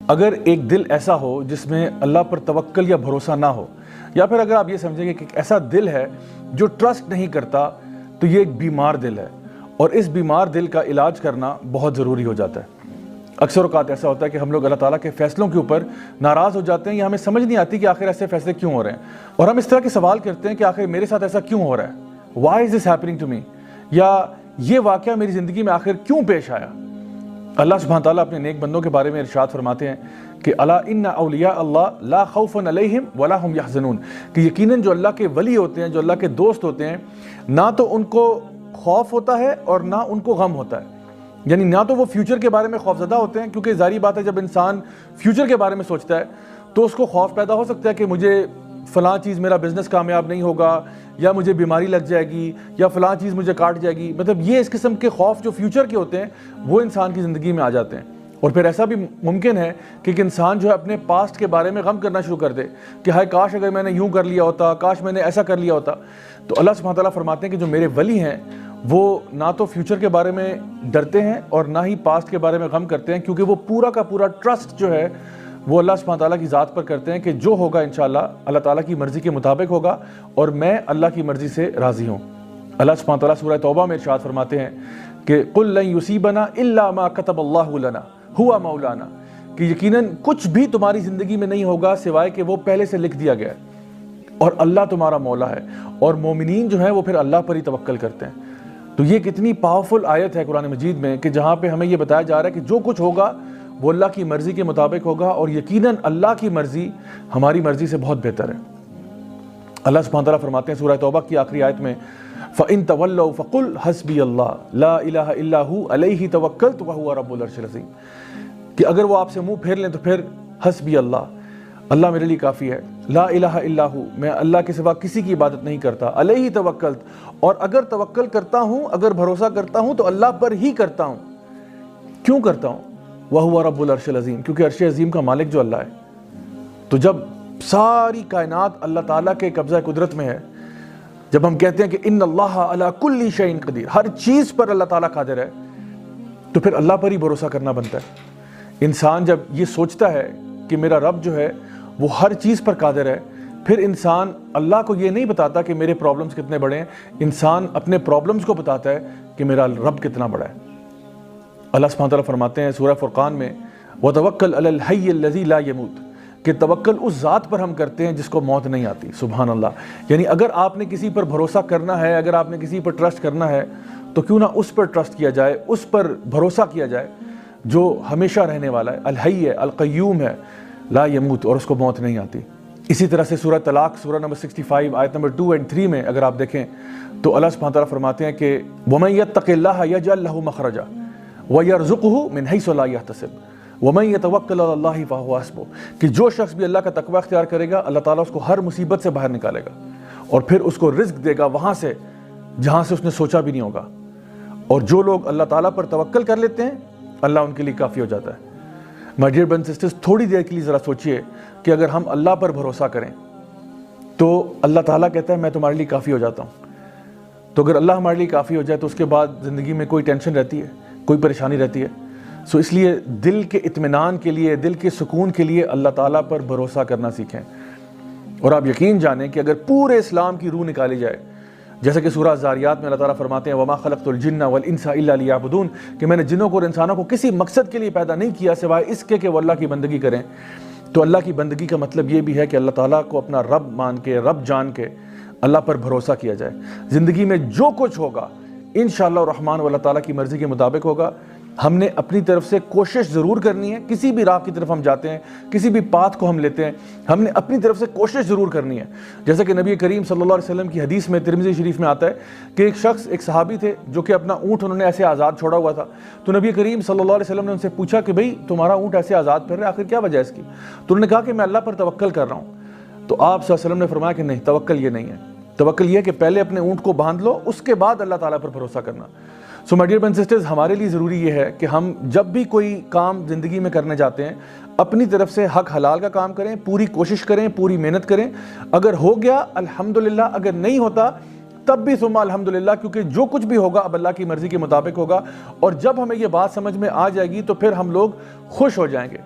اگر ایک دل ایسا ہو جس میں اللہ پر توکل یا بھروسہ نہ ہو، یا پھر اگر آپ یہ سمجھیں گے کہ ایک ایسا دل ہے جو ٹرسٹ نہیں کرتا، تو یہ ایک بیمار دل ہے، اور اس بیمار دل کا علاج کرنا بہت ضروری ہو جاتا ہے۔ اکثر اوقات ایسا ہوتا ہے کہ ہم لوگ اللہ تعالیٰ کے فیصلوں کے اوپر ناراض ہو جاتے ہیں، یا ہمیں سمجھ نہیں آتی کہ آخر ایسے فیصلے کیوں ہو رہے ہیں، اور ہم اس طرح کے سوال کرتے ہیں کہ آخر میرے ساتھ ایسا کیوں ہو رہا ہے، why is this happening to me, یا یہ واقعہ میری زندگی میں آخر کیوں پیش آیا۔ اللہ سبحانہ تعالیٰ اپنے نیک بندوں کے بارے میں ارشاد فرماتے ہیں کہ الا ان اولیاء اللہ لا خوف علیہم ولا هم یحزنون، کہ یقیناً جو اللہ کے ولی ہوتے ہیں، جو اللہ کے دوست ہوتے ہیں، نہ تو ان کو خوف ہوتا ہے اور نہ ان کو غم ہوتا ہے، یعنی نہ تو وہ فیوچر کے بارے میں خوفزدہ ہوتے ہیں، کیونکہ ظاہری بات ہے جب انسان فیوچر کے بارے میں سوچتا ہے تو اس کو خوف پیدا ہو سکتا ہے کہ مجھے فلاں چیز، میرا بزنس کامیاب نہیں ہوگا، یا مجھے بیماری لگ جائے گی، یا فلاں چیز مجھے کاٹ جائے گی، مطلب یہ اس قسم کے خوف جو فیوچر کے ہوتے ہیں وہ انسان کی زندگی میں آ جاتے ہیں۔ اور پھر ایسا بھی ممکن ہے کہ ایک انسان جو ہے اپنے پاسٹ کے بارے میں غم کرنا شروع کر دے کہ ہائے کاش اگر میں نے یوں کر لیا ہوتا، کاش میں نے ایسا کر لیا ہوتا۔ تو اللہ سبحانہ تعالیٰ فرماتے ہیں کہ جو میرے ولی ہیں وہ نہ تو فیوچر کے بارے میں ڈرتے ہیں اور نہ ہی پاسٹ کے بارے میں غم کرتے ہیں، کیونکہ وہ پورا کا پورا ٹرسٹ جو ہے وہ اللہ سبحانہ تعالیٰ کی ذات پر کرتے ہیں کہ جو ہوگا انشاءاللہ اللہ تعالیٰ کی مرضی کے مطابق ہوگا، اور میں اللہ کی مرضی سے راضی ہوں۔ اللہ سبحانہ تعالیٰ سورہ توبہ میں ارشاد فرماتے ہیں کہ قُل لَن يُصِيبَنَا إِلَّا مَا كَتَبَ اللَّهُ لَنَا هُوَ مَوْلَانَا، کہ یقیناً کچھ بھی تمہاری زندگی میں نہیں ہوگا سوائے کہ وہ پہلے سے لکھ دیا گیا ہے، اور اللہ تمہارا مولا ہے، اور مومنین جو ہیں وہ پھر اللہ پر ہی توکل کرتے ہیں۔ تو یہ کتنی پاورفل آیت ہے قرآن مجید میں کہ جہاں پہ ہمیں یہ بتایا جا رہا ہے کہ جو کچھ ہوگا وہ اللہ کی مرضی کے مطابق ہوگا، اور یقیناً اللہ کی مرضی ہماری مرضی سے بہت بہتر ہے۔ اللہ سبحانہ تعالیٰ فرماتے ہیں سورہ توبہ کی آخری آیت میں فَإِن تَوَلَّوْا فَقُلْ حَسْبِيَ اللَّهُ لَا إِلَهَ إِلَّا هُوَ عَلَيْهِ تَوَكَّلْتُ وَهُوَ رَبُّ الْعَرْشِ الْعَظِيمِ، کہ اگر وہ آپ سے منہ پھیر لیں تو پھر حسبی اللہ، اللہ میرے لیے کافی ہے، لا الہ الا ہو، میں اللہ کے سوا کسی کی عبادت نہیں کرتا، علیہ توکلت، اور اگر توکل کرتا ہوں، اگر بھروسہ کرتا ہوں تو اللہ پر ہی کرتا ہوں۔ کیوں کرتا ہوں؟ وَهُوَ رَبُّ الْعَرْشِ الْعَظِيمِ، کیونکہ عرش عظیم کا مالک جو اللہ ہے۔ تو جب ساری کائنات اللہ تعالیٰ کے قبضہ قدرت میں ہے، جب ہم کہتے ہیں کہ ان اللہ علی کل شیء قدیر، ہر چیز پر اللہ تعالیٰ قادر ہے، تو پھر اللہ پر ہی بھروسہ کرنا بنتا ہے۔ انسان جب یہ سوچتا ہے کہ میرا رب جو ہے وہ ہر چیز پر قادر ہے، پھر انسان اللہ کو یہ نہیں بتاتا کہ میرے پرابلمز کتنے بڑے ہیں، انسان اپنے پرابلمز کو بتاتا ہے کہ میرا رب کتنا بڑا ہے۔ اللہ سبحانہ تعالیٰ فرماتے ہیں سورہ فرقان میں وَتَوَكَّلْ عَلَى الْحَيِّ الَّذِي لَا يَمُوتُ، کہ توکل اس ذات پر ہم کرتے ہیں جس کو موت نہیں آتی۔ سبحان اللہ، یعنی اگر آپ نے کسی پر بھروسہ کرنا ہے، اگر آپ نے کسی پر ٹرسٹ کرنا ہے، تو کیوں نہ اس پر ٹرسٹ کیا جائے، اس پر بھروسہ کیا جائے جو ہمیشہ رہنے والا ہے، الحی ہے، القیوم ہے، لا یموت، اور اس کو موت نہیں آتی۔ اسی طرح سے سورہ طلاق سورہ نمبر 65 آیت نمبر 2 اور 3 میں اگر آپ دیکھیں تو اللہ سبحانہ تعالیٰ فرماتے ہیں کہ وَمَن يَتَّقِ اللَّهَ يَجْعَل لَّهُ مَخْرَجًا وَيَرْزُقْهُ مِنْ حَيْثُ لَا يَحْتَسِبُ وَمَن يَتَوَكَّلْ عَلَى اللَّهِ فَهُوَ حَسْبُهُ، کہ جو شخص بھی اللہ کا تقوی اختیار کرے گا اللہ تعالیٰ اس کو ہر مصیبت سے باہر نکالے گا، اور پھر اس کو رزق دے گا وہاں سے جہاں سے اس نے سوچا بھی نہیں ہوگا۔ اور جو لوگ اللہ تعالیٰ پر توکل کر لیتے ہیں اللہ ان کے لیے کافی ہو جاتا ہے۔ مائی ڈیئر برادرز اینڈ سسٹرز، تھوڑی دیر کے لیے ذرا سوچئے کہ اگر ہم اللہ پر بھروسہ کریں تو اللہ تعالیٰ کہتا ہے میں تمہارے لیے کافی ہو جاتا ہوں۔ تو اگر اللہ ہمارے لیے کافی ہو جائے تو اس کے بعد زندگی میں کوئی ٹینشن رہتی ہے، کوئی پریشانی رہتی ہے؟ سو اس لیے دل کے اطمینان کے لیے، دل کے سکون کے لیے اللہ تعالیٰ پر بھروسہ کرنا سیکھیں۔ اور آپ یقین جانیں کہ اگر پورے اسلام کی روح نکالی جائے، جیسا کہ سورہ زاریات میں اللہ تعالیٰ فرماتے ہیں وَمَا خَلَقْتُ الْجِنَّ وَالْإِنسَ إِلَّا لِيَعْبُدُونَ، کہ میں نے جنوں کو اور انسانوں کو کسی مقصد کے لیے پیدا نہیں کیا سوائے اس کے کہ وہ اللہ کی بندگی کریں۔ تو اللہ کی بندگی کا مطلب یہ بھی ہے کہ اللہ تعالیٰ کو اپنا رب مان کے، رب جان کے اللہ پر بھروسہ کیا جائے۔ زندگی میں جو کچھ ہوگا انشاءاللہ الرحمن اللہ تعالیٰ کی مرضی کے مطابق ہوگا۔ ہم نے اپنی طرف سے کوشش ضرور کرنی ہے، کسی بھی راہ کی طرف ہم جاتے ہیں، کسی بھی پاتھ کو ہم لیتے ہیں، ہم نے اپنی طرف سے کوشش ضرور کرنی ہے۔ جیسا کہ نبی کریم صلی اللہ علیہ وسلم کی حدیث میں ترمذی شریف میں آتا ہے کہ ایک شخص، ایک صحابی تھے جو کہ اپنا اونٹ انہوں نے ایسے آزاد چھوڑا ہوا تھا، تو نبی کریم صلی اللہ علیہ وسلم نے ان سے پوچھا کہ بھئی تمہارا اونٹ ایسے آزاد پھر رہا ہے، آخر کیا وجہ ہے اس کی؟ تو انہوں نے کہا کہ میں اللہ پر توکل کر رہا ہوں۔ تو آپ صلی اللہ علیہ وسلم نے فرمایا کہ نہیں، توکل یہ نہیں ہے، توکل یہ ہے کہ پہلے اپنے اونٹ کو باندھ لو، اس کے بعد اللہ تعالیٰ پر بھروسہ کرنا۔ So my dear brothers and sisters, ہمارے لیے ضروری یہ ہے کہ ہم جب بھی کوئی کام زندگی میں کرنے جاتے ہیں اپنی طرف سے حق حلال کا کام کریں، پوری کوشش کریں، پوری محنت کریں۔ اگر ہو گیا الحمدللہ، اگر نہیں ہوتا تب بھی ثم الحمدللہ، کیونکہ جو کچھ بھی ہوگا اب اللہ کی مرضی کے مطابق ہوگا، اور جب ہمیں یہ بات سمجھ میں آ جائے گی تو پھر ہم لوگ خوش ہو جائیں گے۔